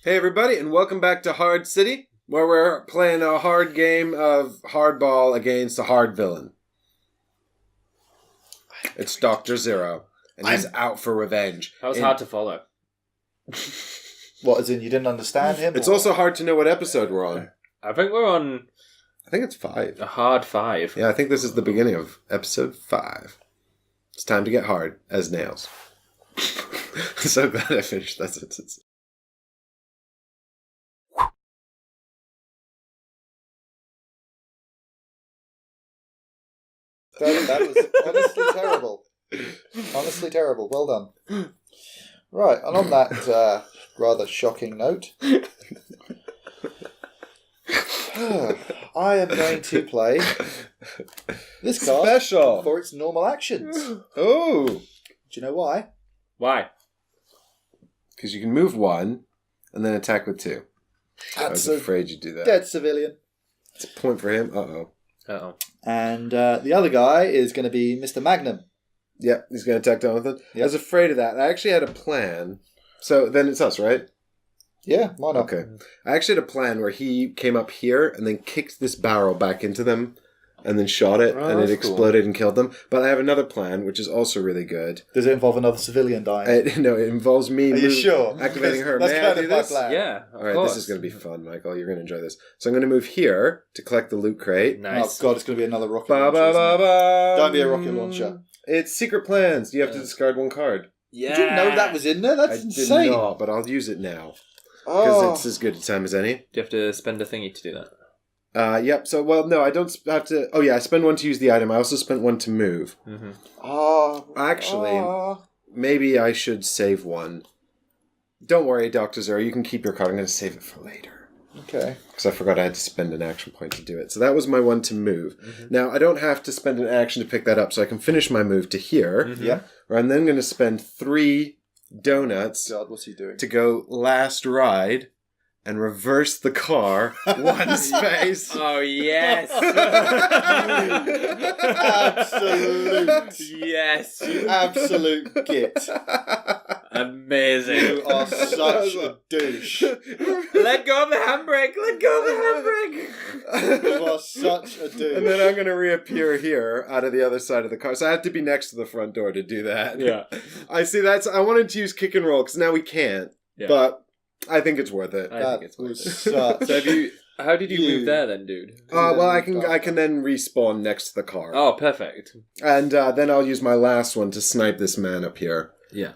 Hey everybody, and welcome back to Hard City, where we're playing a hard game of hardball against a hard villain. It's Dr. Zero, and he's out for revenge. That was hard to follow. What, as in you didn't understand him? It's also hard to know what episode we're on. I think we're on I think it's 5. a hard 5. Yeah, I think this is the beginning of episode 5. It's time to get hard as nails. So glad I finished that sentence. That was honestly terrible. Honestly terrible. Well done. Right, and on that rather shocking note, I am going to play this card Special! for its normal actions. Do Oh! you know why? Why? Because you can move 1 and then attack with 2. I was That's a afraid you'd do that. dead civilian. It's a point for him. Uh-oh. Uh-oh. And the other guy is going to be Mr. Magnum. Yep, he's going to attack Jonathan. Yep. I was afraid of that. I actually had a plan. So then it's us, right? Yeah, why not? Okay. I actually had a plan where he came up here and then kicked this barrel back into them and then shot it and it that's exploded and killed them. But I have another plan, which is also really good. Does it involve another civilian dying? It involves me Are you sure? activating her. That's May I kind do of my this? plan. Yeah, of All right, course. this is going to be fun, Michael. You're going to enjoy this. So I'm going to move here to collect the loot crate. Nice. Oh god, it's going to be another rocket Ba, launcher. ba, isn't ba, it? ba. Don't be a rocket launcher. It's secret plans. You have to discard 1 card. Yeah. Did you know that was in there? That's I insane. did not, but I'll use it now. Because Oh. it's as good a time as any. Do you have to spend a thingy to do that? Yep. So, well, no, I don't have to. Oh, yeah, I spend 1 to use the item. I also spent 1 to move. Mm-hmm. Oh. Actually, Oh. maybe I should save 1. Don't worry, Dr. Zero. You can keep your card. I'm going to save it for later. Okay. Because I forgot I had to spend an action point to do it. So that was my 1 to move. Mm-hmm. Now, I don't have to spend an action to pick that up, so I can finish my move to here. Mm-hmm. Yeah. Where I'm then going to spend 3 donuts God, what's he doing? to go last ride and reverse the car 1 space. Oh, yes. Absolute. Yes. Absolute git. Amazing. You are such a douche. Let go of the handbrake. Let go of the handbrake. You are such a douche. And then I'm going to reappear here out of the other side of the car. So I have to be next to the front door to do that. Yeah. I see I wanted to use kick and roll because now we can't. Yeah. But I think it's worth it. I think it's worth was it. such. So how did you You- move there then, dude? Well, I can then respawn next to the car. Oh, perfect. And then I'll use my last one to snipe this man up here. Yeah.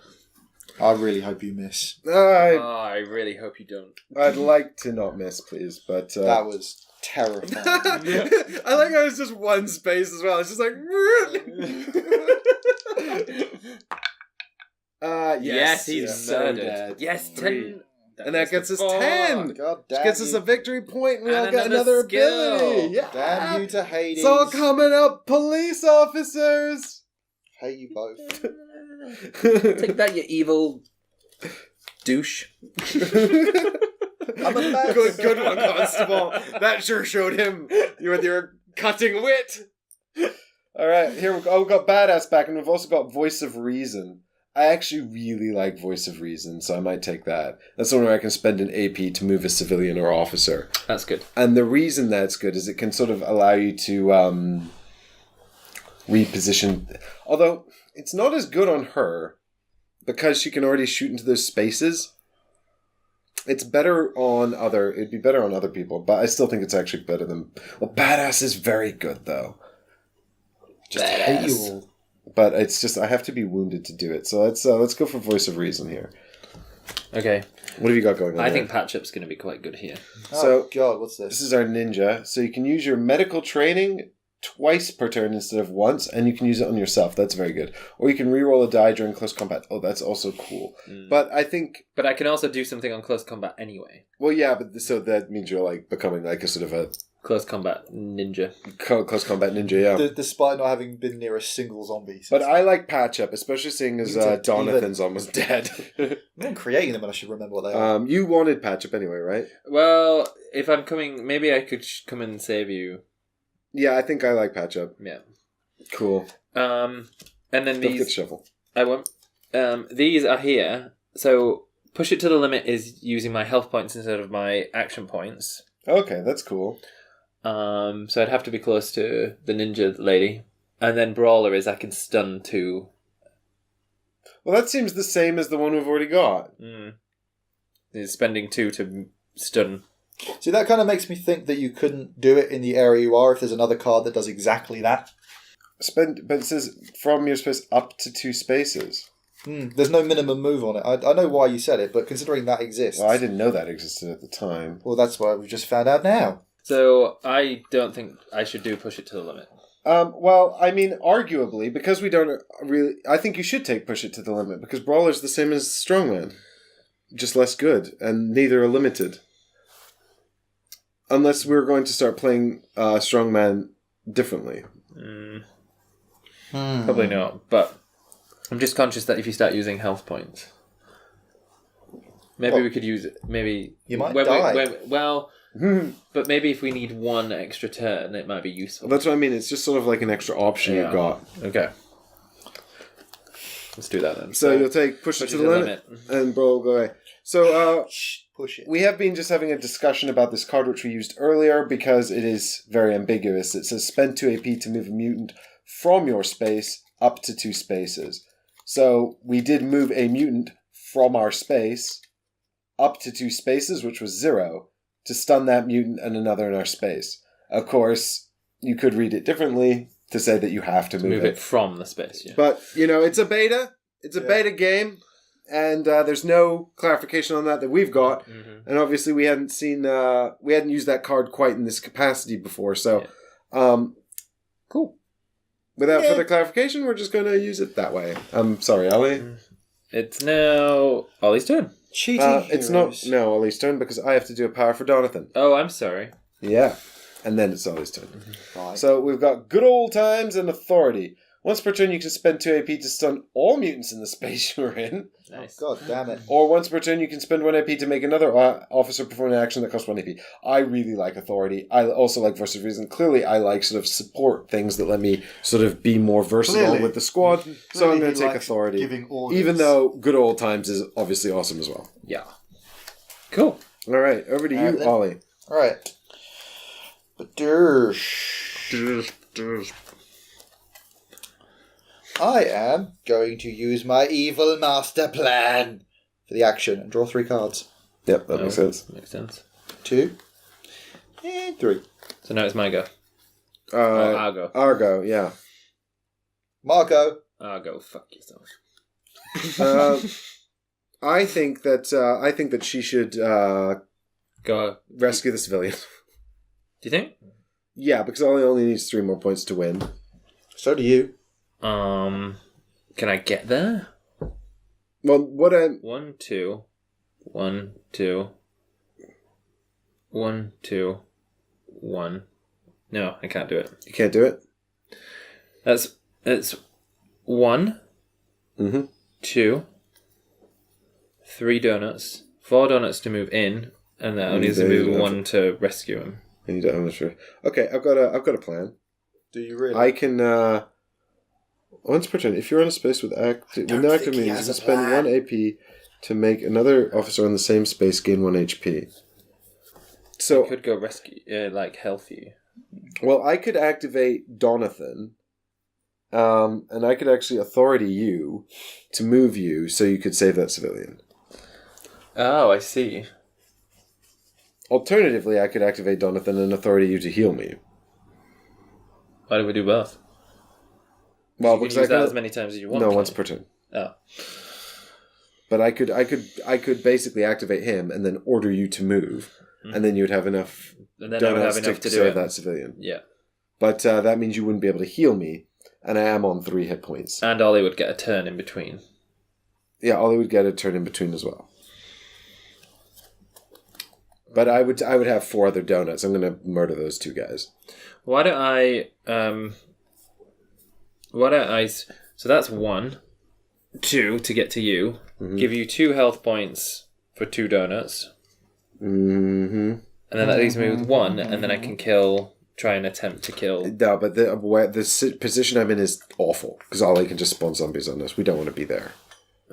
I really hope you miss. I really hope you don't. I'd like to not miss, please, but... That was terrifying. I like how it's just 1 space as well. It's just like... Yes, he's Yeah. murdered. Dead. Yes, 3. 10. And that gets us 10. God Which damn gets us you. a victory point, and we And all get another another skill. ability. Yeah. Damn you to Hades. It's all coming up, police officers. Hate you both. Take that, you evil douche. I'm a bad Good one, Constable. That sure showed him you with your cutting wit. All right, here we go. Oh, we've got Badass back, and we've also got Voice of Reason. I actually really like Voice of Reason, so I might take that. That's the one where I can spend an AP to move a civilian or officer. That's good. And the reason that's good is it can sort of allow you to reposition. Although, it's not as good on her, because she can already shoot into those spaces. It's better on it'd be better on other people, but I still think it's actually better than... Well, Badass is very good, though. Just hate you all. But it's just, I have to be wounded to do it. So let's go for Voice of Reason here. Okay. What have you got going on I there? think Patch-Up's going to be quite good here. So- Oh, God, what's This this? is our ninja. So you can use your medical training twice per turn instead of once, and you can use it on yourself. That's very good. Or you can reroll a die during close combat. Oh, that's also cool. But I think... But I can also do something on close combat anyway. Well, yeah, but so that means you're like becoming like a sort of a Close combat ninja. close combat ninja, yeah. Despite not having been near a single zombie. But I like Patch Up, especially seeing as You did, Donathan's almost dead. I'm creating them and I should remember what they are. You wanted Patch Up anyway, right? Well, if I'm coming, maybe I could come and save you. Yeah, I think I like Patch Up. Yeah. Cool. And then Don't get these... shovel. I won't. These are here. So push it to the limit is using my health points instead of my action points. Okay, that's cool. So I'd have to be close to the ninja lady. And then brawler is I can stun 2. Well, that seems the same as the one we've already got. Is spending 2 to stun. See, that kind of makes me think that you couldn't do it in the area you are if there's another card that does exactly that. But it says from your space up to 2 spaces. There's no minimum move on it. I know why you said it, but considering that exists... Well, I didn't know that existed at the time. Well, that's why we've just found out now. So I don't think I should push it to the limit. Well, I mean, arguably, because we don't really... I think you should push it to the limit, because Brawler's the same as Strongman. Just less good, and neither are limited. Unless we're going to start playing Strongman differently. Probably not, but I'm just conscious that if you start using health points, maybe we could use it. Maybe you might die. But maybe if we need 1 extra turn, it might be useful. Well, that's what I mean. It's just sort of like an extra option you've got. Okay. Let's do that then. So you'll push it to the limit, and Brawl will go away. So, push it. We have been just having a discussion about this card which we used earlier because it is very ambiguous. It says spend 2 AP to move a mutant from your space up to 2 spaces. So we did move a mutant from our space up to 2 spaces, which was 0, to stun that mutant and another in our space. Of course, you could read it differently to say that you have to move it from the space. Yeah. But, it's a beta. It's a beta game. And there's no clarification on that we've got. Mm-hmm. And obviously we hadn't used that card quite in this capacity before. So, cool. Without further clarification, we're just going to use it that way. I'm sorry, Ollie. It's now Ollie's turn. Cheating It's not Ollie's turn because I have to do a power for Donathan. Oh, I'm sorry. Yeah. And then it's Ollie's turn. Right. So we've got Good Old Times and Authority. Once per turn, you can spend 2 AP to stun all mutants in the space you're in. Nice. God damn it. Or once per turn, you can spend 1 AP to make another officer perform an action that costs 1 AP. I really like Authority. I also like Versus Reason. Clearly, I like sort of support things that let me sort of be more versatile with the squad. So I'm going to take Authority. Giving orders. Even though Good Old Times is obviously awesome as well. Yeah. Cool. All right, over to you, Ollie. All right. I am going to use my evil master plan for the action and draw 3 cards. Yep, that makes sense. Makes sense. 2 and 3. So now it's my go. Argo. Argo, yeah. Marco. Argo, fuck yourself. I think that she should Go. rescue the civilian. Do you think? Yeah, because Ollie only needs 3 more points to win. So do you. Can I get there? Well, what I... 1, 2. 1, 2. 1, 2. 1. No, I can't do it. You can't do it? It's 1. Mm-hmm. 2. 3 donuts. 4 donuts to move in, and that only needs to move 1 to rescue him. And you don't have much. Okay, I've got a plan. Do you really? I can once per turn, if you're on a space with active means, you can spend 1 AP to make another officer on the same space gain 1 HP. So I could go rescue, health you. Well, I could activate Donathan, and I could actually authority you to move you so you could save that civilian. Oh, I see. Alternatively, I could activate Donathan and authority you to heal me. Why do we do both? Well, you because can use that as many times as you want. No, once per turn. Oh. But I could basically activate him and then order you to move, and then you would have enough. And then I would have enough to save that civilian. Yeah. But that means you wouldn't be able to heal me, and I am on 3 hit points. And Ollie would get a turn in between. Yeah, Ollie would get a turn in between as well. But I would have 4 other donuts. I'm going to murder those 2 guys. Why don't I... So that's 1. 2 to get to you. Mm-hmm. Give you 2 health points for 2 donuts. Mm-hmm. And then that leaves me with 1, and then I can try and attempt to kill... No, but the position I'm in is awful, because Ollie can just spawn zombies on us. We don't want to be there.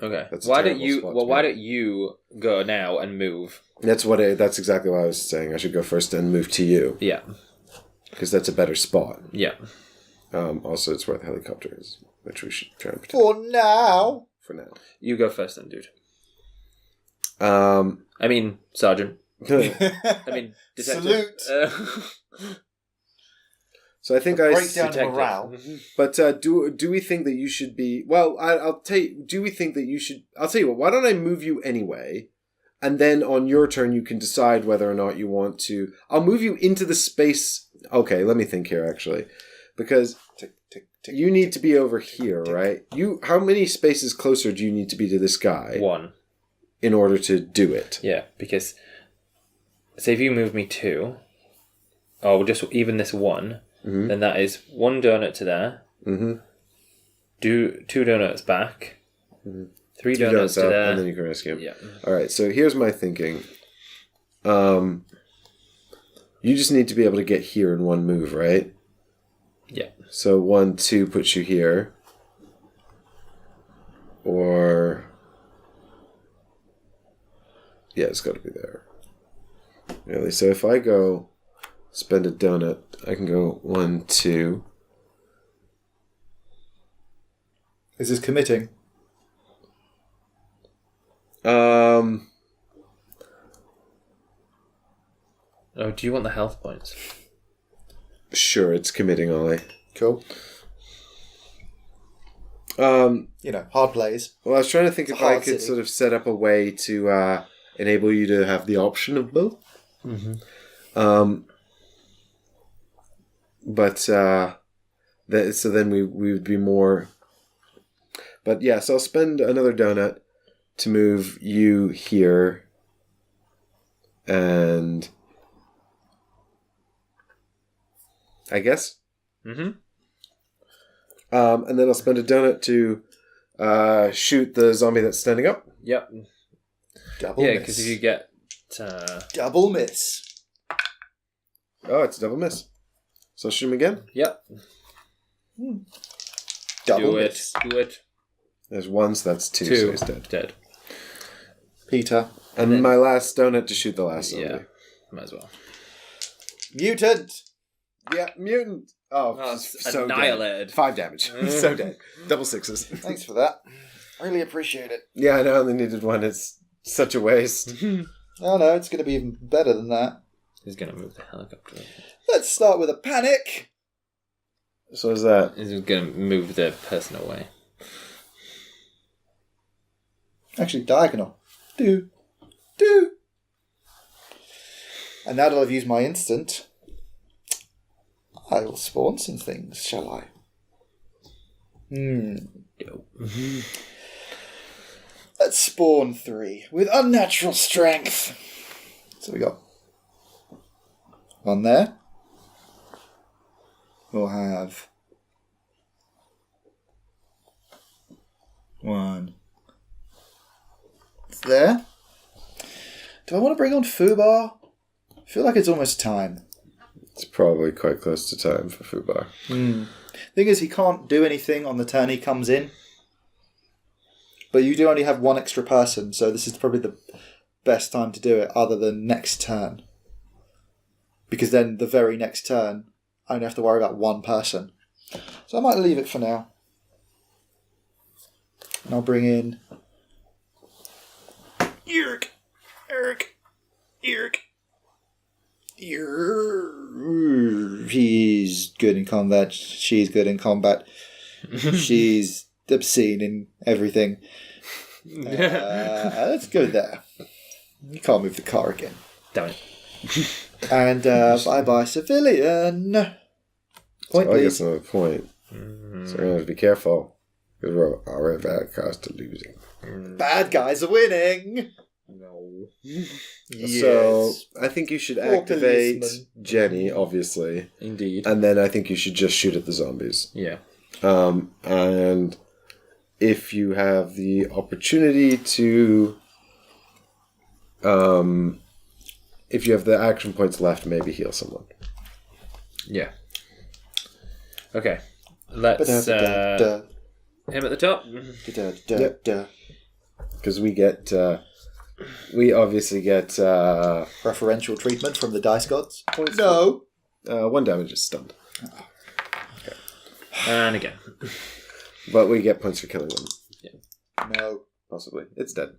Okay. That's a Why don't terrible you? spot Well, to why be in. don't you go now and move? That's exactly what I was saying. I should go first and move to you Yeah. because that's a better spot. Yeah. Also, it's where the helicopter is, which we should try and protect For now. for now. You go first, then, dude. Um, I mean, Sergeant. I mean, detective. Salute. so I think Breakdown of detective. morale. But do we think that you should be? Well, I'll tell you. Do we think that you should? I'll tell you what. Why don't I move you anyway, and then on your turn you can decide whether or not you want to. I'll move you into the space. Okay, let me think here actually, because you need to be over here, right? How many spaces closer do you need to be to this guy? 1. In order to do it. Yeah, because say if you move me 2, or just even this 1, then that is 1 donut to there. Mm-hmm. Do 2 donuts back. 3 2 donuts to up, there. and then you can rescue him. Yeah. All right. So here's my thinking. You just need to be able to get here in one move, right? Yeah. So 1, 2 puts you here. Or yeah, it's got to be there. Really. So if I go spend a donut, I can go 1, 2. Is this committing? Oh, do you want the health points? Sure, it's committing, Ollie. Cool. Hard plays. Well, I was trying to think if I hard could city. sort of set up a way to enable you to have the option of both. But so then we would be more. But yeah, so I'll spend another donut to move you here, and I guess. Mm-hmm. And then I'll spend a donut to shoot the zombie that's standing up. Yep. Double Yeah, miss. because if you get... Double miss. Oh, it's a double miss. So I'll shoot him again. Yep. Double Do miss. it. Do it. There's 1, so that's 2, 2. so he's dead. Dead. Peter. And then my last donut to shoot the last zombie. Yeah. Might as well. Mutant. Yeah, mutant. Oh, it's so annihilated. dead. 5 damage. So dead. Double 6s. Thanks for that. Really appreciate it. Yeah, I know, I only needed 1. It's such a waste. Oh no, it's going to be even better than that. He's going to move the helicopter. Let's start with a panic. So is that? He's going to move the person away. Actually, diagonal. Do. And now that I've used my instant, I will spawn some things, shall I? Let's spawn 3 with unnatural strength. So we got 1 there. We'll have 1 there. Do I want to bring on F.U.B.A.R? I feel like it's almost time. It's probably quite close to time for F.U.B.A.R. Thing is, he can't do anything on the turn he comes in. But you do only have 1 extra person, so this is probably the best time to do it, other than next turn. Because then the very next turn, I only have to worry about 1 person. So I might leave it for now. And I'll bring in... Eric. He's good in combat. She's good in combat. She's obscene in everything. Let's go there. You can't move the car again. Damn it. And bye-bye, civilian. Point, I please. guess another point. So we're going to have to be careful. Because we're already at cost to losing. Bad guys are winning. No. Yes. So I think you should Poor activate policeman. Jenny, obviously. Indeed. And then I think you should just shoot at the zombies. Yeah. And if you have the opportunity to... if you have the action points left, maybe heal someone. Yeah. Okay. Let's him at the top. Because we obviously get Preferential treatment from the dice gods. points. No. 1 damage is stunned, And again. but we get points for killing them. No. Possibly, it's dead.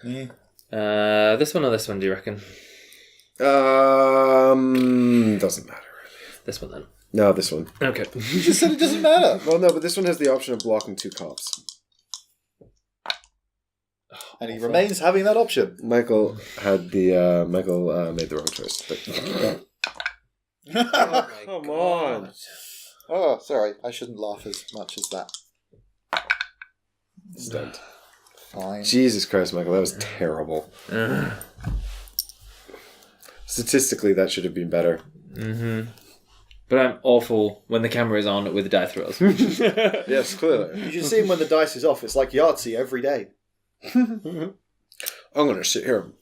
Yeah. This one or this one, do you reckon? Doesn't matter. This one then. No, this one. Okay. You just said it doesn't matter. Well, no, but this one has the option of blocking 2 cops. And he remains having that option. Michael made the wrong choice. But... Oh, come on. Oh, sorry. I shouldn't laugh as much as that. Stunned. Fine. Jesus Christ, Michael, that was terrible. Statistically, that should have been better. Mm-hmm. But I'm awful when the camera is on with the die throws. Yes, clearly. You should see him when the dice is off. It's like Yahtzee every day. I'm gonna sit here and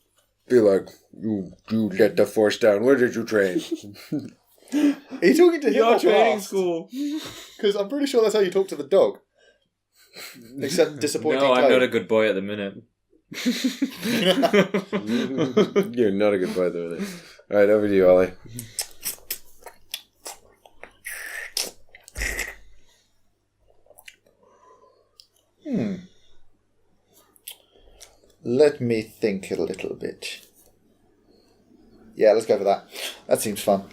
be like, you let the force down. Where did you train? Are you talking to him or training Blast? school. Because I'm pretty sure that's how you talk to the dog. Except disappointing. No, I'm tone. not a good boy at the minute. You're not a good boy, though. Alright, over to you, Ollie. Let me think a little bit. Yeah, let's go for that. That seems fun.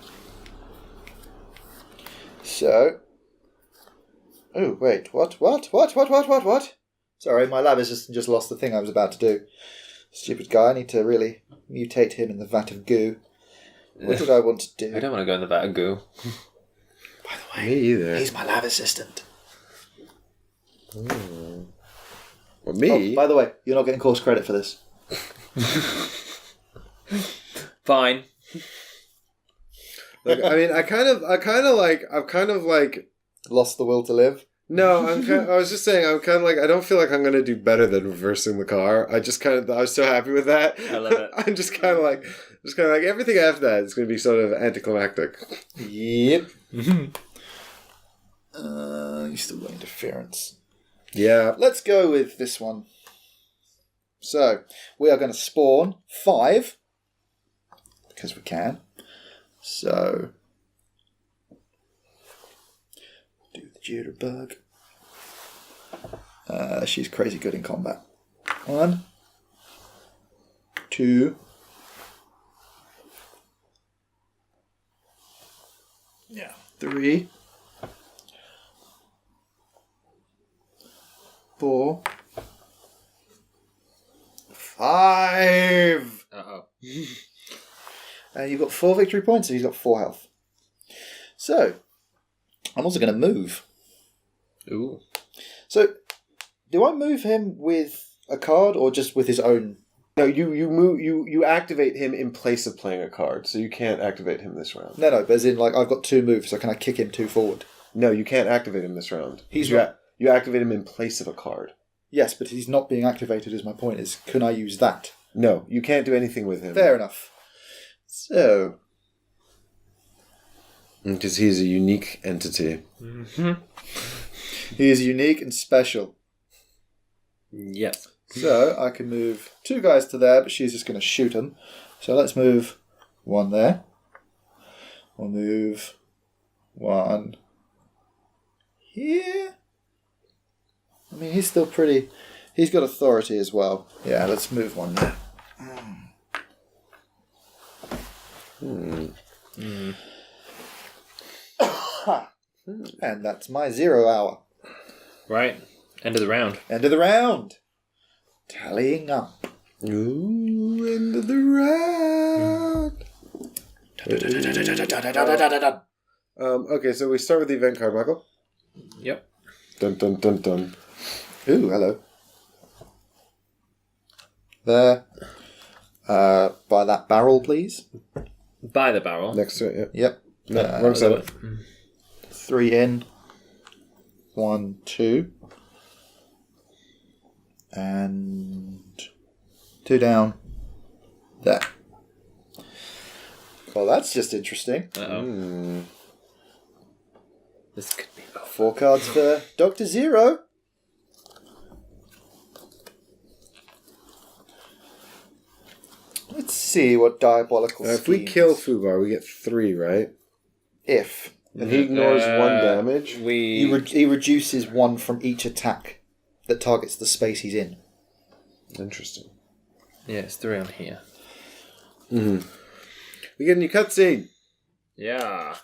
So. Oh, wait. What? Sorry, my lab assistant just lost the thing I was about to do. Stupid guy. I need to really mutate him in the vat of goo. What did I want to do? I don't want to go in the vat of goo. By the way, Me either. he's my lab assistant. Well, me? Oh, by the way, you're not getting course credit for this. Fine. Look, I mean, I've kind of like. Lost the will to live. No, I was just saying, I'm kind of like, I don't feel like I'm going to do better than reversing the car. I was so happy with that. I love it. I'm just kind of like everything after that is going to be sort of anticlimactic. Yep. You still got interference. Yeah. Let's go with this one. So, we are going to spawn 5. Because we can. So, do the jitterbug. She's crazy good in combat. 1, 2. Yeah. 3. 4. 5. Uh-oh. And you've got 4 victory points, so he's got 4 health. So, I'm also going to move. Ooh. So, do I move him with a card or just with his own? No, you activate him in place of playing a card, so you can't activate him this round. No, but as in, like, I've got 2 moves, so can I kick him 2 forward? No, you can't activate him this round. You activate him in place of a card. Yes, but he's not being activated, is my point, is can I use that? No, you can't do anything with him. Fair enough. So... Because he's a unique entity. Mm-hmm. He is unique and special. Yep. So, I can move 2 guys to there, but she's just going to shoot him. So let's move 1 there. We'll move 1 here. I mean, he's still pretty... He's got authority as well. Yeah, let's move 1 there. And that's my 0 hour. Right. End of the round. End of the round. Tallying up. Ooh, end of the round. Okay, so we start with the event card, Michael. Yep. Dun dun dun dun. Ooh, hello. There. By that barrel, please. By the barrel. Next to it, yeah. Yep. No, wrong side. 3 in. 1, 2. And 2 down. There. Well, that's just interesting. Uh-oh. This could be 4 cards for Dr. Zero. Let's see what diabolical If we schemes. kill F.U.B.A.R, we get 3, right? If. And he ignores 1 damage. He reduces 1 from each attack that targets the space he's in. Interesting. Yeah, it's 3 on here. Mm-hmm. We get a new cutscene. Yeah.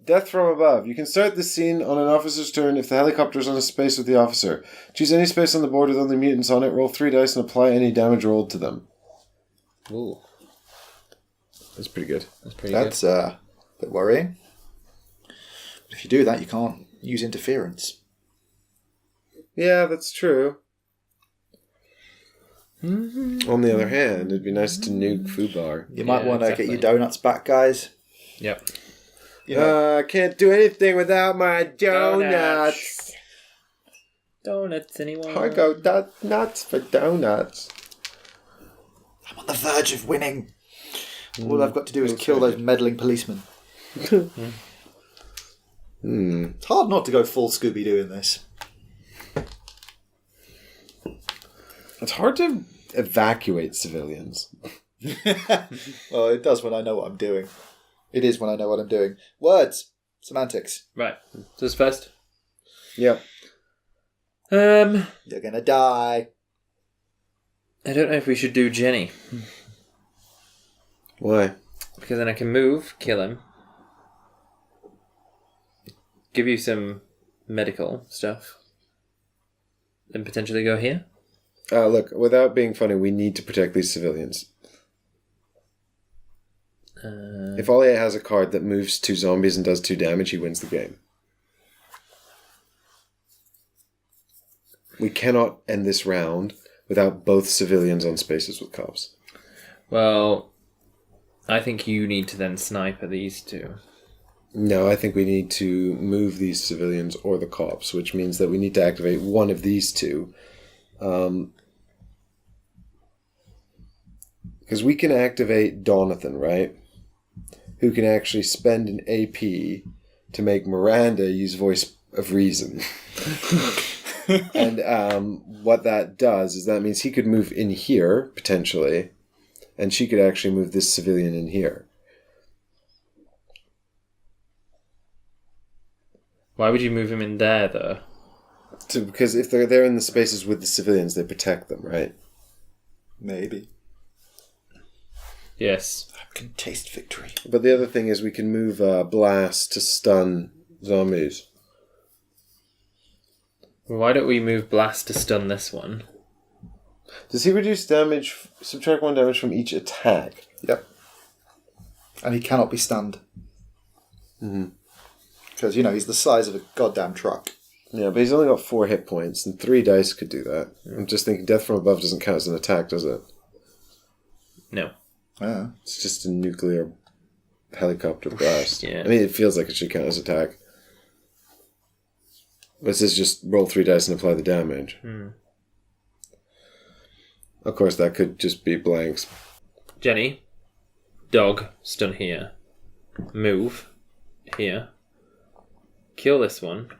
Death from above. You can start this scene on an officer's turn if the helicopter is on a space with the officer. Choose any space on the board with only mutants on it, roll 3 dice, and apply any damage rolled to them. Ooh. That's pretty good. That's a bit worrying. But if you do that, you can't use interference. Yeah, that's true. On the other hand, it'd be nice to nuke F.U.B.A.R. You might want to get your donuts back, guys. Yep. You know, I can't do anything without my donuts. Donuts, anyone? I go nuts for donuts. I'm on the verge of winning. All I've got to do is kill those meddling policemen. It's hard not to go full Scooby-Doo in this. It's hard to evacuate civilians. Well, it does when I know what I'm doing. It is when I know what I'm doing. Words. Semantics. Right. So this first. Yep. You're gonna die. I don't know if we should do Jenny. Why? Because then I can move, kill him, give you some medical stuff, then potentially go here. Look, without being funny, we need to protect these civilians. If Ollie has a card that moves 2 zombies and does 2 damage, he wins the game. We cannot end this round without both civilians on spaces with cops. Well, I think you need to then snipe at these 2. No, I think we need to move these civilians or the cops, which means that we need to activate one of these 2. Because we can activate Donathan, right? Who can actually spend an AP to make Miranda use Voice of Reason. And what that does is that means he could move in here, potentially, and she could actually move this civilian in here. Why would you move him in there, though? Because if they're there in the spaces with the civilians, they protect them, right? Maybe. Yes. I can taste victory. But the other thing is we can move Blast to stun zombies. Well, why don't we move Blast to stun this one? Does he reduce damage, subtract 1 damage from each attack? Yep. And he cannot be stunned. Because, he's the size of a goddamn truck. Yeah, but he's only got 4 hit points, and 3 dice could do that. I'm just thinking Death from Above doesn't count as an attack, does it? No. Yeah. It's just a nuclear helicopter blast. Yeah. I mean, it feels like it should count as attack. This is just roll 3 dice and apply the damage. Of course, that could just be blanks. Jenny, dog, stun here. Move here. Kill this one.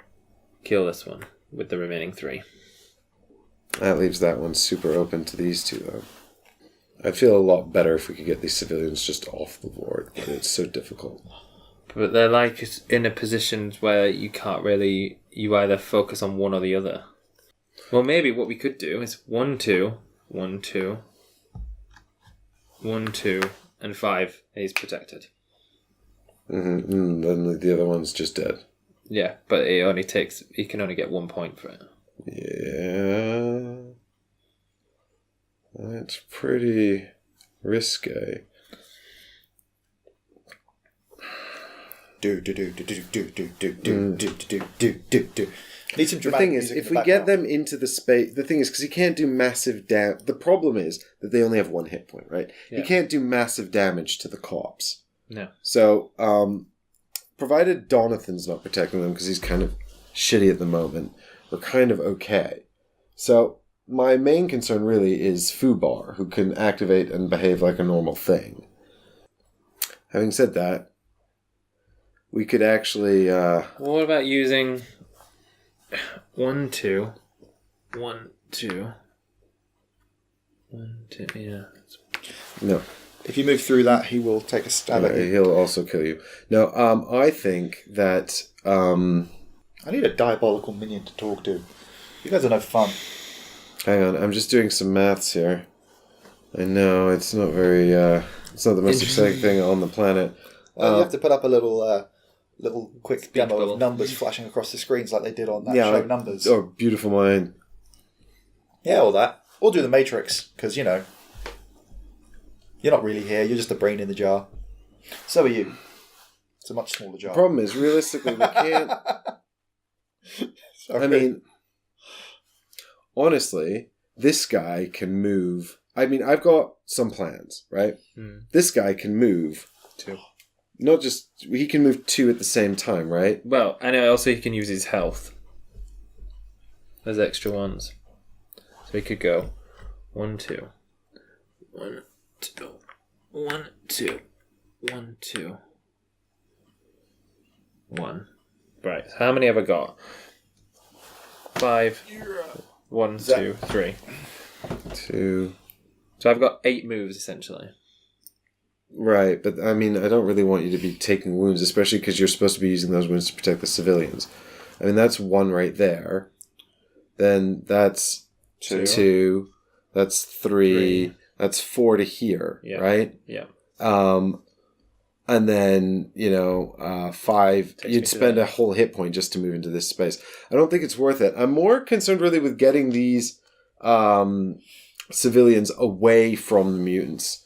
Kill this one with the remaining 3. That leaves that one super open to these 2, though. I'd feel a lot better if we could get these civilians just off the board, but it's so difficult. But they're like in a position where you can't really... You either focus on one or the other. Well, maybe what we could do is 1, 2, 1, 2, 1, 2, and 5. He's protected. Then the other one's just dead. Yeah, but he can only get 1 point for it. Yeah. That's pretty risque. Need some The dramatic thing is, music if in the we get background. them into the space... The thing is, because he can't do massive damage... The problem is that they only have 1 hit point, right? Yeah. He can't do massive damage to the cops. No. So, provided Donathan's not protecting them, because he's kind of shitty at the moment, we're kind of okay. So, my main concern really is F.U.B.A.R, who can activate and behave like a normal thing. Having said that, we could actually... Well, what about using 1, 2, 1, 2, 1, 2, yeah. No. If you move through that, he will take a stab at you. He'll also kill you. No, I think that... I need a diabolical minion to talk to. You guys are no fun. hang on, I'm just doing some maths here. I know, it's not very... it's not the most exciting thing on the planet. Well, you have to put up a little quick demo bubble. of numbers flashing across the screens like they did on that show, Numbers. Oh, beautiful mind. Yeah, all that. Or do the Matrix, because, you're not really here. You're just a brain in the jar. So are you. It's a much smaller jar. The problem is, realistically, we can't... Sorry. I mean, honestly, this guy can move... I mean, I've got some plans, right? This guy can move 2. Not just... He can move 2 at the same time, right? Well, and also he can use his health. There's extra ones. So he could go 1, 2. 1, 2. 1, 2. 1, 2. 1. Right, so how many have I got? 5. 1, 2, 3. 2... So I've got 8 moves, essentially. Right, but I mean, I don't really want you to be taking wounds, especially because you're supposed to be using those wounds to protect the civilians. I mean, that's 1 right there. Then that's 2. That's 3. That's 4 to here, right? Yeah. And then, 5. Takes You'd me to spend there. a whole hit point just to move into this space. I don't think it's worth it. I'm more concerned really with getting these civilians away from the mutants.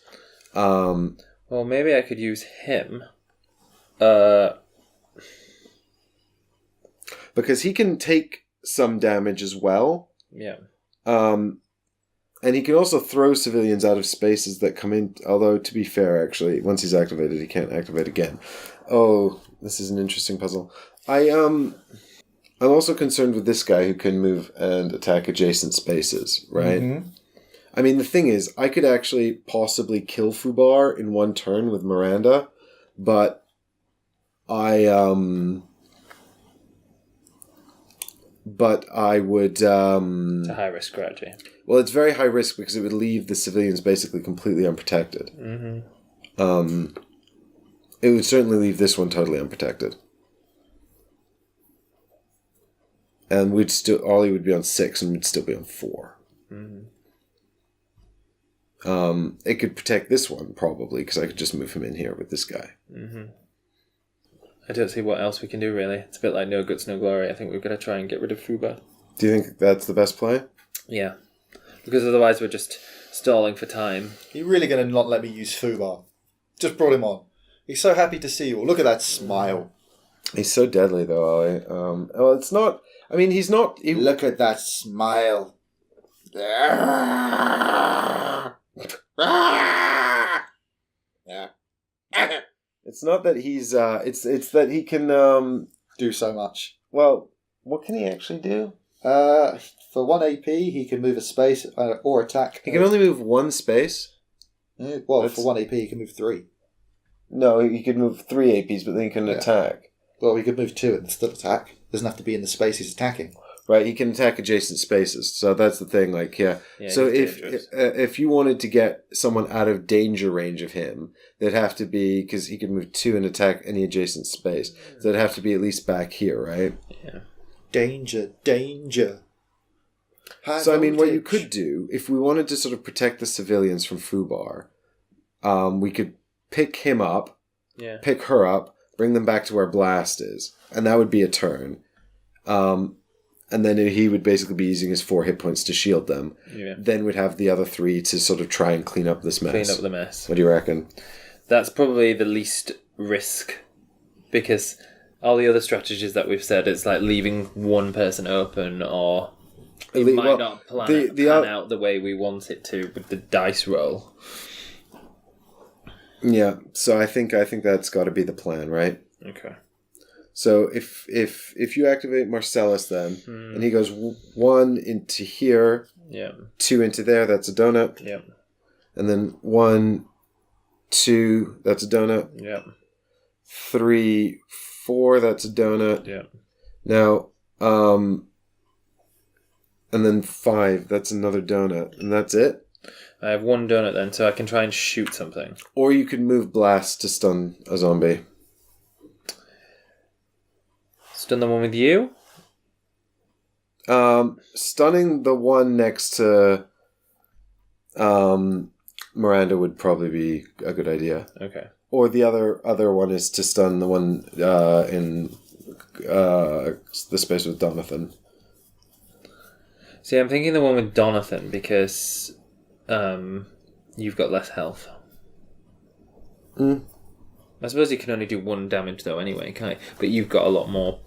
Well, maybe I could use him. Because he can take some damage as well. Yeah. And he can also throw civilians out of spaces that come in. Although, to be fair, actually, once he's activated, he can't activate again. Oh, this is an interesting puzzle. I'm also concerned with this guy who can move and attack adjacent spaces, right? Mm-hmm. I mean, the thing is, I could actually possibly kill F.U.B.A.R in 1 turn with Miranda, but I would... It's a high-risk strategy. Well, it's very high risk because it would leave the civilians basically completely unprotected. Mm-hmm. It would certainly leave this one totally unprotected. And Ollie would be on 6 and we'd still be on 4. Mm-hmm. It could protect this one, probably, because I could just move him in here with this guy. Mm-hmm. I don't see what else we can do, really. It's a bit like no guts, no glory. I think we've got to try and get rid of F.U.B.A.R. Do you think that's the best play? Yeah. Because otherwise we're just stalling for time. You're really going to not let me use F.U.B.A.R. Just brought him on. He's so happy to see you. Look at that smile. He's so deadly, though, Ollie. Well, it's not... I mean, he's not... Look at that smile. It's not that he's... it's that he can... Do so much. Well, what can he actually do? For 1 AP, he can move a space or attack. He can only move 1 space. Well, for 1 AP, he can move 3. No, he could move 3 APs, but then he can attack. Well, he could move 2 and still attack. Doesn't have to be in the space he's attacking. Right, he can attack adjacent spaces. So that's the thing, Yeah, so he's dangerous. if you wanted to get someone out of danger range of him, they'd have to be, because he could move 2 and attack any adjacent space, so they'd have to be at least back here, right? Yeah. Danger, danger. High So, I mean, what you voltage. could do, if we wanted to sort of protect the civilians from F.U.B.A.R, we could pick him up, Yeah. pick her up, bring them back to where Blast is, and that would be a turn. And then he would basically be using his 4 hit points to shield them. Yeah. Then we'd have the other 3 to sort of try and clean up this mess. Clean up the mess. What do you reckon? That's probably the least risk. Because all the other strategies that we've said, it's like leaving one person open or it might not pan out the way we want it to with the dice roll. Yeah, so I think that's got to be the plan, right? Okay. So if you activate Marcellus then, and he goes 1 into here, Yeah. 2 into there, that's a donut. Yeah. And then 1, 2, that's a donut. Yeah. 3, 4, that's a donut. Yeah. Now, and then 5, that's another donut. And that's it? I have one donut then, so I can try and shoot something. Or you could move blast to stun a zombie. Stun the one with you? Stunning the one next to Miranda would probably be a good idea. Okay. Or the other one is to stun the one in the space with Donathan. See, I'm thinking the one with Donathan because you've got less health. I suppose you can only do 1 damage though anyway, can't you? But you've got a lot more.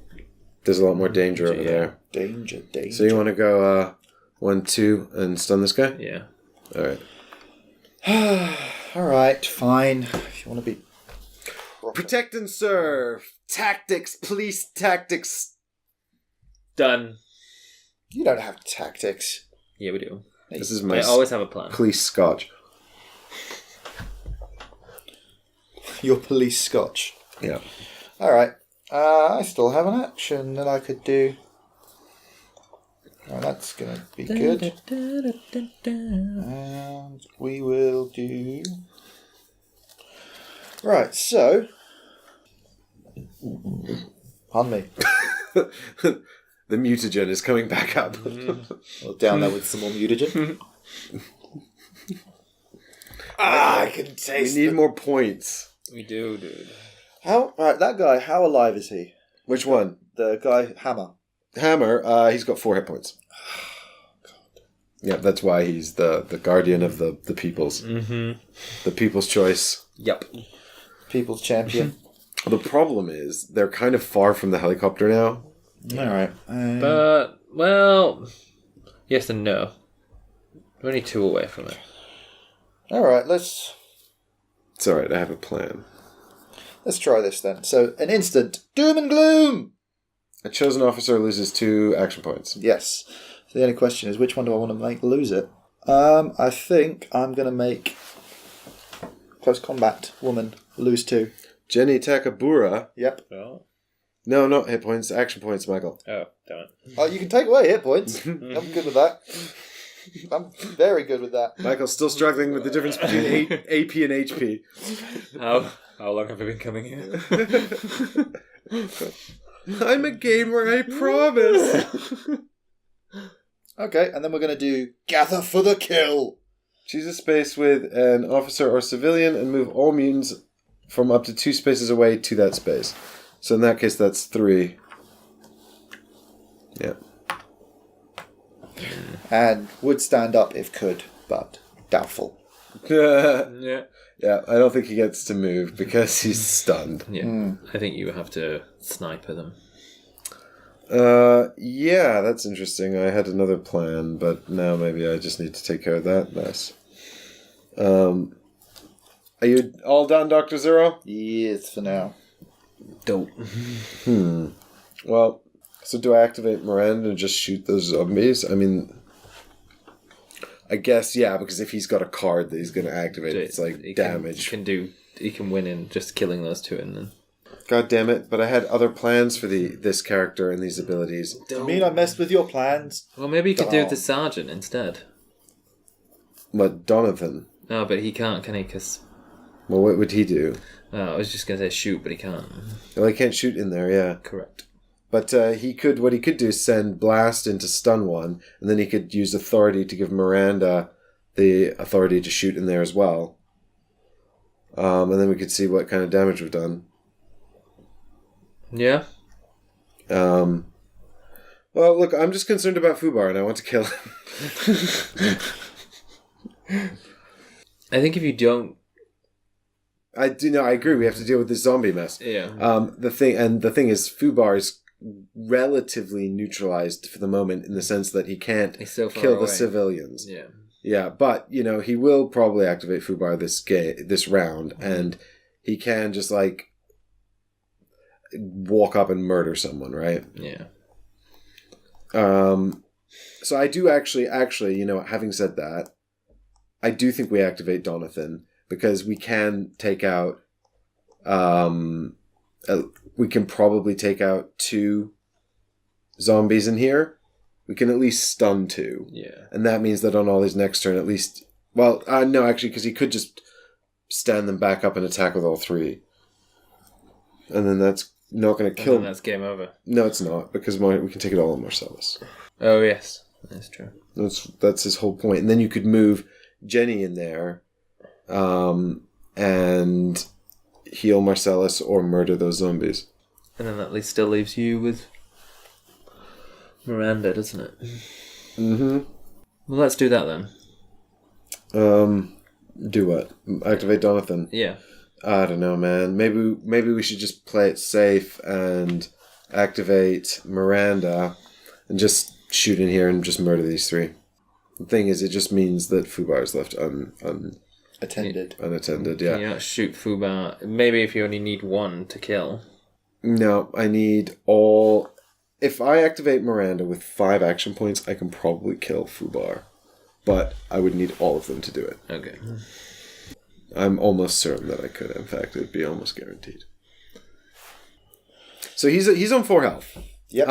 There's a lot more danger over there. Danger. So you want to go 1, 2 and stun this guy? Yeah. Alright. Alright, fine. If you want to be... Protect and serve! Tactics, police tactics! Done. You don't have tactics. Yeah, we do. This is my I always have a plan. police scotch. Your police scotch. Yeah. Alright. I still have an action that I could do. Oh, that's going to be good. And we will do... Right, so... Pardon me. The mutagen is coming back up. I'll down that with some more mutagen. I can taste We need more points. We do, dude. Right, that guy, how alive is he? Which one? The guy, Hammer. Hammer, he's got 4 hit points. Yeah, that's why he's the guardian of the peoples. Mm-hmm. The people's choice. Yep. People's champion. The problem is, they're kind of far from the helicopter now. Alright. But, well, yes and no. We're only 2 away from it. Alright, let's It's alright, I have a plan. try this then. So, an instant doom and gloom! A chosen officer loses 2 action points. Yes. So the only question is, which one do I want to make lose it? I think I'm going to make close combat woman lose 2. Jenny Takabura. Yep. Oh, No, not hit points, action points, Michael. damn it. Oh, you can take away hit points. I'm good with that. I'm very good with that. Michael's still struggling with the difference between AP and HP. How long have I been coming here? I'm a gamer, I promise. Okay, and then we're going to do gather for the kill. Choose a space with an officer or civilian and move all mutants from up to 2 spaces away to that space. So in that case, that's 3. Yeah. And would stand up if could, but doubtful. Yeah. Yeah, I don't think he gets to move because he's stunned. Yeah. I think you have to sniper them. Yeah, that's interesting. I had another plan, but now maybe I just need to take care of that mess. Are you all done, Dr. Zero? Yes, for now. Dope. Well, so do I activate Miranda and just shoot those zombies? I mean, I guess, yeah, because if he's got a card that he's going to activate, it's like damage. He can win in just killing those 2 and then... God damn it, but I had other plans for this character and these abilities. You mean I messed with your plans? Well, maybe you could do the sergeant instead. But Donathan? No, but he can't, can he? Because... Well, what would he do? I was just going to say shoot, but he can't. Well, he can't shoot in there, yeah. Correct. But what he could do is send Blast in to stun one, and then he could use authority to give Miranda the authority to shoot in there as well. And then we could see what kind of damage we've done. Yeah? Well, look, I'm just concerned about F.U.B.A.R, and I want to kill him. I think if you don't... I agree, we have to deal with this zombie mess. Yeah. The thing is, F.U.B.A.R is relatively neutralized for the moment in the sense that he can't kill the civilians. Yeah. Yeah, but, he will probably activate F.U.B.A.R this round, and he can just, walk up and murder someone, right? Yeah. So I do actually, having said that, I do think we activate Donathan, because we can take out, we can probably take out 2 zombies in here. We can at least stun 2. Yeah. And that means that on all his next turn, at least Well, no, actually, because he could just stand them back up and attack with all three. And then that's not going to kill... And then that's game over. No, it's not, because we can take it all on Marcellus. Oh, yes. That's true. That's his whole point. And then you could move Jenny in there and heal Marcellus or murder those zombies. And then that at least still leaves you with Miranda, doesn't it? Mm-hmm. Well, let's do that then. Do what? Activate Donathan? Yeah. I don't know, man. Maybe we should just play it safe and activate Miranda and just shoot in here and just murder these three. The thing is, it just means that F.U.B.A.R is left unattended, yeah. Can you not shoot F.U.B.A.R? Maybe if you only need one to kill. No, I need all... If I activate Miranda with 5 action points, I can probably kill F.U.B.A.R. But I would need all of them to do it. Okay. I'm almost certain that I could. In fact, it would be almost guaranteed. So he's on 4 health. Yep.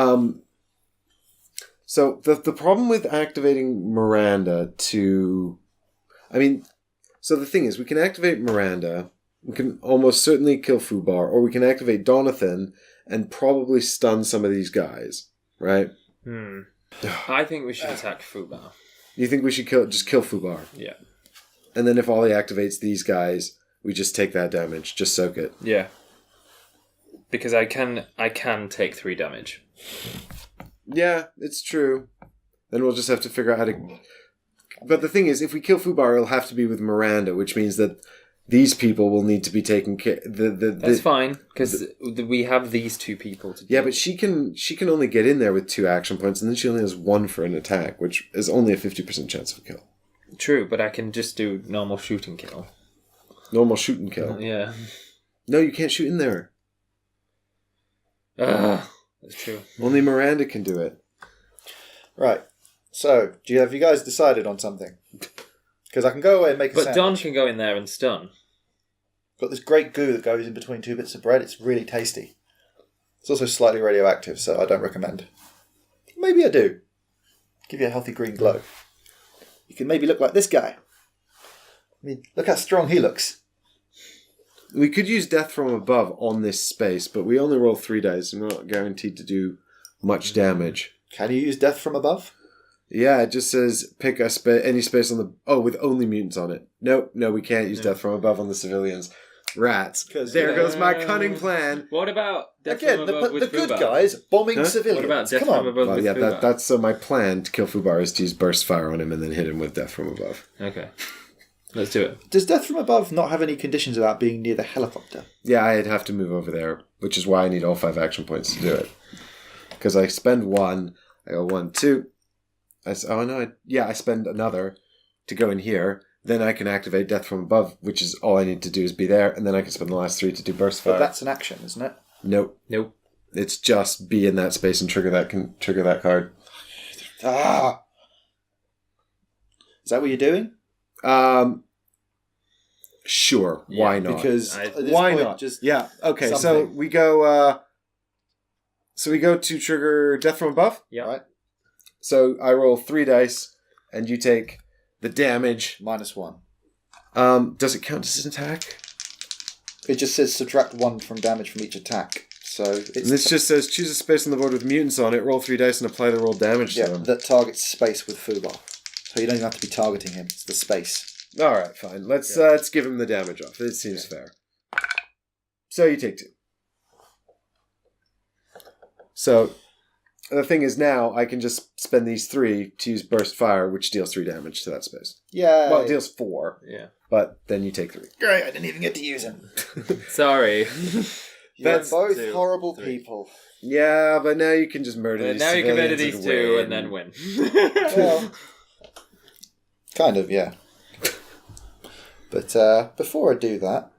So the problem with activating Miranda to... I mean, so the thing is, we can activate Miranda, we can almost certainly kill F.U.B.A.R, or we can activate Donathan and probably stun some of these guys, right? I think we should attack F.U.B.A.R. You think we should just kill F.U.B.A.R? Yeah. And then if Ollie activates these guys, we just take that damage. Just soak it. Yeah. Because I can take 3 damage. Yeah, it's true. Then we'll just have to figure out how to... But the thing is, if we kill F.U.B.A.R, it'll have to be with Miranda, which means that these people will need to be taken care... That's fine, because we have these 2 people to do. Yeah, but she can only get in there with 2 action points, and then she only has 1 for an attack, which is only a 50% chance of a kill. True, but I can just do normal shoot and kill. Normal shoot and kill? Yeah. No, you can't shoot in there. That's true. Only Miranda can do it. Right. So, have you guys decided on something? Because I can go away and make a sandwich. But Don can go in there and stun. Got this great goo that goes in between 2 bits of bread. It's really tasty. It's also slightly radioactive, so I don't recommend. Maybe I do. Give you a healthy green glow. You can maybe look like this guy. I mean, look how strong he looks. We could use Death from Above on this space, but we only roll 3 dice, and we're not guaranteed to do much damage. Can you use Death from Above? Yeah, it just says pick any space on the... Oh, with only mutants on it. No, we can't use Death from Above on the civilians. Rats. There goes my cunning plan. What about Death Again, from Above with the good F.U.B.A.R? guys bombing civilians. What about Death Come from on. Above with F.U.B.A.R? That's my plan to kill F.U.B.A.R is to use Burst Fire on him and then hit him with Death from Above. Okay. Let's do it. Does Death from Above not have any conditions about being near the helicopter? Yeah, I'd have to move over there, which is why I need all 5 action points to do it. Because I spend 1, I go 1, 2. I spend another to go in here. Then I can activate Death from Above, which is all I need to do is be there, and then I can spend the last 3 to do Burst Fire. But that's an action, isn't it? Nope. It's just be in that space and trigger that card. Ah! Is that what you're doing? Sure. Why not? Because why not? Just yeah. Okay. something. So we go. So we go to trigger Death from Above. Yeah. Right. So I roll 3 dice, and you take the damage. -1. Does it count as an attack? It just says subtract 1 from damage from each attack. So it's And this just says choose a space on the board with mutants on it. Roll 3 dice and apply the roll damage to them. that targets space with F.U.B.A.R. So you don't even have to be targeting him. It's the space. All right, fine. Let's give him the damage off. It seems fair. So you take 2. So the thing is now I can just spend these 3 to use Burst Fire, which deals 3 damage to that space. Yeah. Well, it deals 4. Yeah. But then you take 3. Great, I didn't even get to use him. Sorry. You're That's both 2, horrible 3. people. Yeah, but now you can just murder these Now you can murder civilians these 2 win. and then win. Well, kind of, yeah. But before I do that...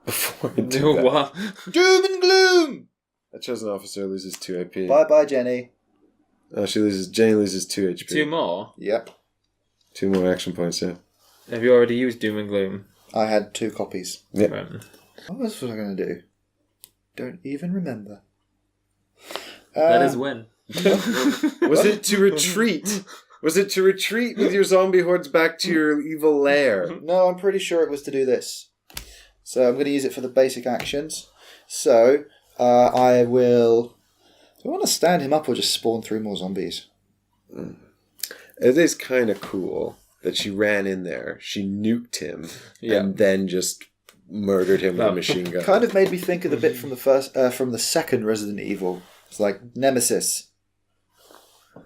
Before I do that. What? Doom and gloom! A chosen officer loses 2 AP. Bye-bye, Jenny. Oh, Jenny loses 2 HP. 2 more? Yep. 2 more action points, yeah. Have you already used Doom and Gloom? I had 2 copies. Yep. Right. What else was I going to do? Don't even remember. That is when. Was it to retreat? Was it to retreat with your zombie hordes back to your evil lair? No, I'm pretty sure it was to do this. So I'm going to use it for the basic actions. So I will... Do I want to stand him up or just spawn 3 more zombies? It is kind of cool that she ran in there, she nuked him, and then just murdered him with a machine gun. Kind of made me think of the bit from the second Resident Evil. It's like Nemesis.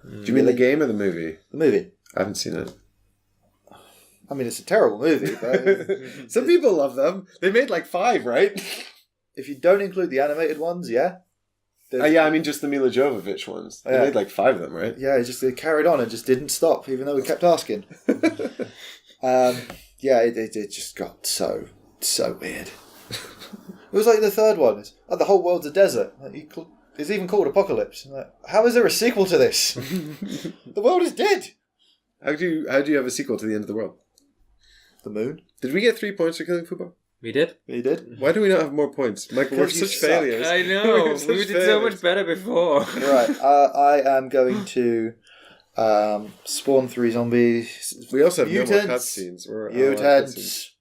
Do you mean the game or the movie? The movie. I haven't seen it. I mean, it's a terrible movie, but... Some people love them. They made like 5, right? If you don't include the animated ones, yeah. I mean just the Mila Jovovich ones. They made like 5 of them, right? Yeah, they carried on and just didn't stop, even though we kept asking. It just got so weird. It was like the third one. It's like the whole world's a desert. It's even called Apocalypse. Like, how is there a sequel to this? The world is dead. How do you have a sequel to the end of the world? The moon. Did we get 3 points for killing F.U.B.A.R? We did. We did. Why do we not have more points? Michael, we're such failures. I know. We did so much better before. Right. I am going to spawn 3 zombies. We also have mutants. no more cutscenes. Mutants.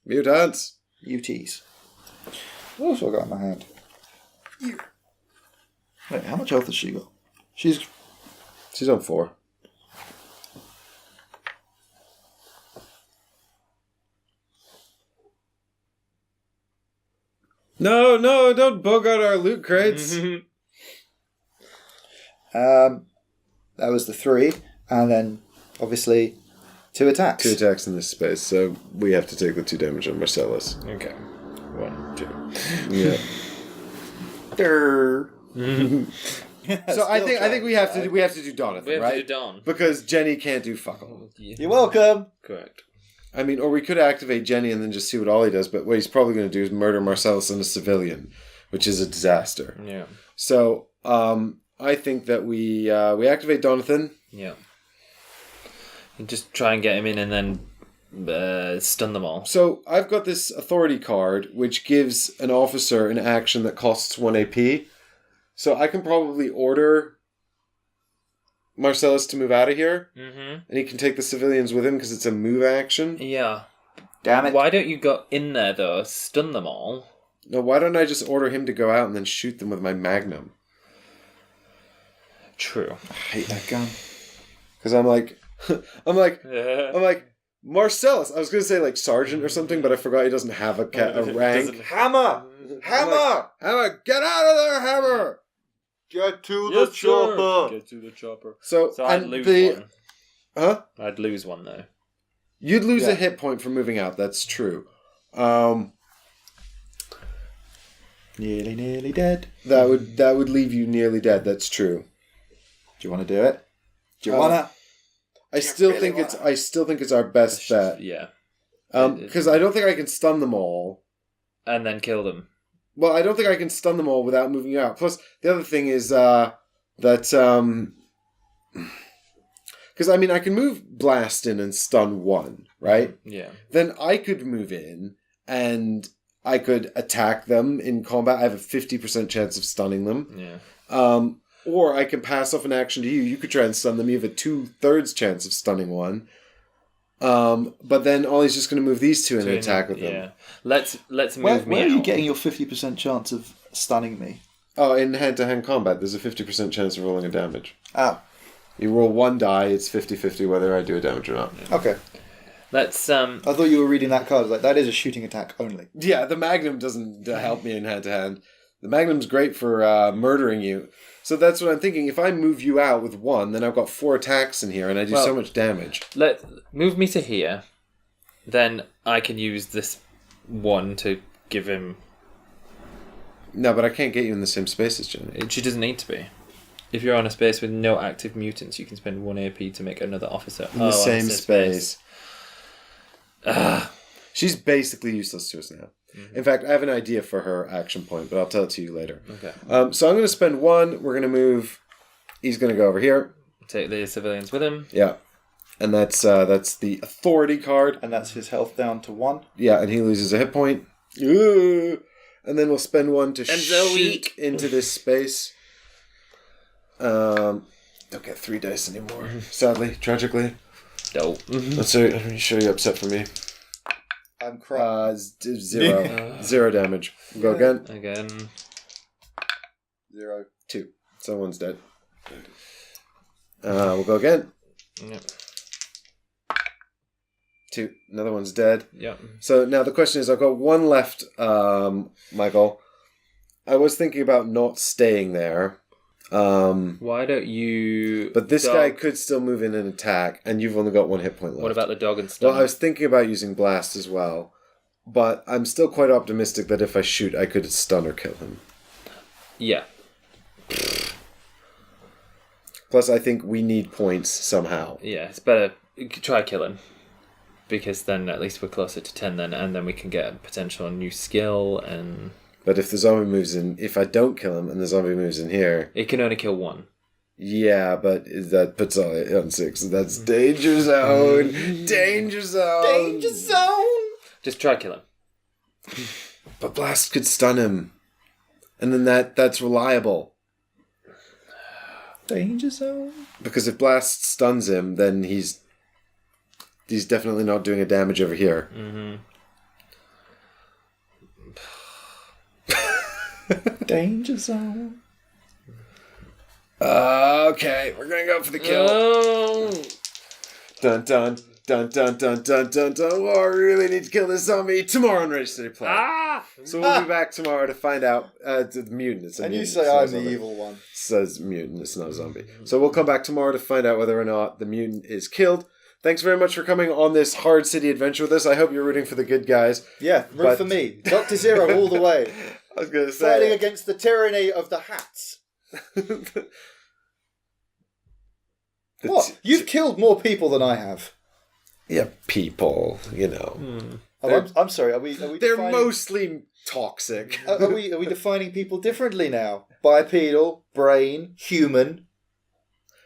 Mutants. UTs. What else have I got in my hand? Wait, how much health has she got? She's on 4. No, don't bogart our loot crates. That was the 3, and then obviously 2 attacks. 2 attacks in this space, so we have to take the 2 damage on Marcellus. Okay. 1, 2. Yeah. So I think we have to do Donathan, We have right? to do Don. Because Jenny can't do fuck all. You're welcome. Correct. I mean, or we could activate Jenny and then just see what Ollie does, but what he's probably going to do is murder Marcellus and a civilian, which is a disaster. Yeah. So, I think that we activate Donathan. Yeah. And just try and get him in and then stun them all. So, I've got this authority card, which gives an officer an action that costs 1 AP. So, I can probably order Marcellus to move out of here, and he can take the civilians with him because it's a move action. Yeah. Damn it. Why don't you go in there, though, stun them all? No, why don't I just order him to go out and then shoot them with my magnum? True. I hate that gun. Because I'm like, Marcellus. I was going to say like sergeant or something, but I forgot he doesn't have a rank. Hammer! Hammer! Hammer! Get out of there, Hammer! Get to the chopper! Get to the chopper. So I'd lose one. Huh? I'd lose one, though. You'd lose a hit point for moving out, that's true. Nearly dead. That would leave you nearly dead, that's true. Do you want to do it? Do you wanna? I still think it's our best bet. Yeah. Because I don't think I can stun them all. And then kill them. Well, I don't think I can stun them all without moving you out. Plus, the other thing is that... Because, I mean, I can move Blast in and stun 1, right? Yeah. Then I could move in and I could attack them in combat. I have a 50% chance of stunning them. Yeah. Or I can pass off an action to you. You could try and stun them. You have a 2/3 chance of stunning one. But then Ollie's just going to move these 2 and attack with them. Yeah. Let's move me out. Where are you getting your 50% chance of stunning me? Oh, in hand-to-hand combat, there's a 50% chance of rolling a damage. Oh. You roll 1 die, it's 50-50 whether I do a damage or not. Okay. Let's I thought you were reading that card. Like, that is a shooting attack only. Yeah, the Magnum doesn't help me in hand-to-hand. The Magnum's great for murdering you. So that's what I'm thinking. If I move you out with 1, then I've got 4 attacks in here and I do so much damage. Move me to here. Then I can use this 1 to give him... No, but I can't get you in the same space as Jenny. She doesn't need to be. If you're on a space with no active mutants, you can spend 1 AP to make another officer. In the same space. She's basically useless to us now. Mm-hmm. In fact, I have an idea for her action point, but I'll tell it to you later. Okay. So I'm going to spend 1. We're going to move. He's going to go over here. Take the civilians with him. Yeah. And that's the authority card. And that's his health down to 1. Yeah, and he loses a hit point. Ooh. And then we'll spend 1 to shoot into this space. Don't get 3 dice anymore. Sadly, tragically. Dope. Let me show you upset for me. I'm crying. 0. 0 damage. We'll go again. Again. 0. 2. Someone's dead. We'll go again. Yep. 2. Another one's dead. Yep. So now the question is, I've got 1 left, Michael. I was thinking about not staying there. Why don't you... But this guy could still move in and attack, and you've only got 1 hit point left. What about the dog and stun? Well, I was thinking about using blast as well, but I'm still quite optimistic that if I shoot, I could stun or kill him. Yeah. Plus, I think we need points somehow. Yeah, it's better... Try kill him. Because then at least we're closer to 10 then, and then we can get a potential new skill and... But if the zombie moves in... If I don't kill him and the zombie moves in here... It can only kill 1. Yeah, but that puts all it on 6. That's danger zone! Danger zone! Danger zone! Just try kill him. But blast could stun him. And then that's reliable. Danger zone? Because if blast stuns him, then he's definitely not doing a damage over here. Mm-hmm. Danger zone. Okay, we're gonna go for the kill. Oh. Dun dun dun dun dun dun dun dun. Oh, I really need to kill this zombie tomorrow on Ready Steady Play. So we'll be back tomorrow to find out. The mutant. It's a And mutant. you say I'm the evil one. Says mutant. It's not a zombie. So we'll come back tomorrow to find out whether or not the mutant is killed. Thanks very much for coming on this hard city adventure with us. I hope you're rooting for the good guys. Yeah, root for me. Dr. Zero all the way. I was going to say... Fighting against the tyranny of the hats. What? You've killed more people than I have. Yeah, people, you know. I'm sorry, are we they're mostly toxic. Are we defining people differently now? Bipedal, brain, human.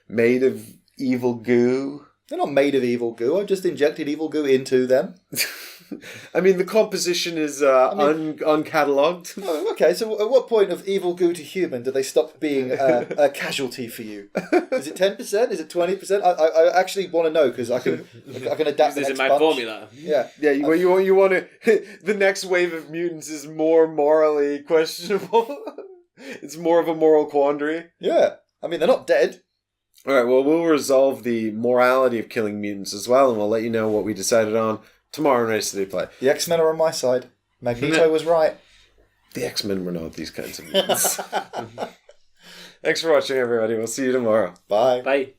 Made of evil goo. They're not made of evil goo. I've just injected evil goo into them. I mean, the composition is uncatalogued. Oh, okay, so at what point of evil goo to human do they stop being a casualty for you? Is it 10%? Is it 20%? I actually want to know, because I can adapt the This next is my bunch. formula. Yeah. Yeah, you want to... The next wave of mutants is more morally questionable. It's more of a moral quandary. Yeah. I mean, they're not dead. All right, well, we'll resolve the morality of killing mutants as well, and we'll let you know what we decided on tomorrow in Race City Play. The X-Men are on my side. Magneto was right. The X-Men were not these kinds of mutants. Thanks for watching, everybody. We'll see you tomorrow. Bye. Bye.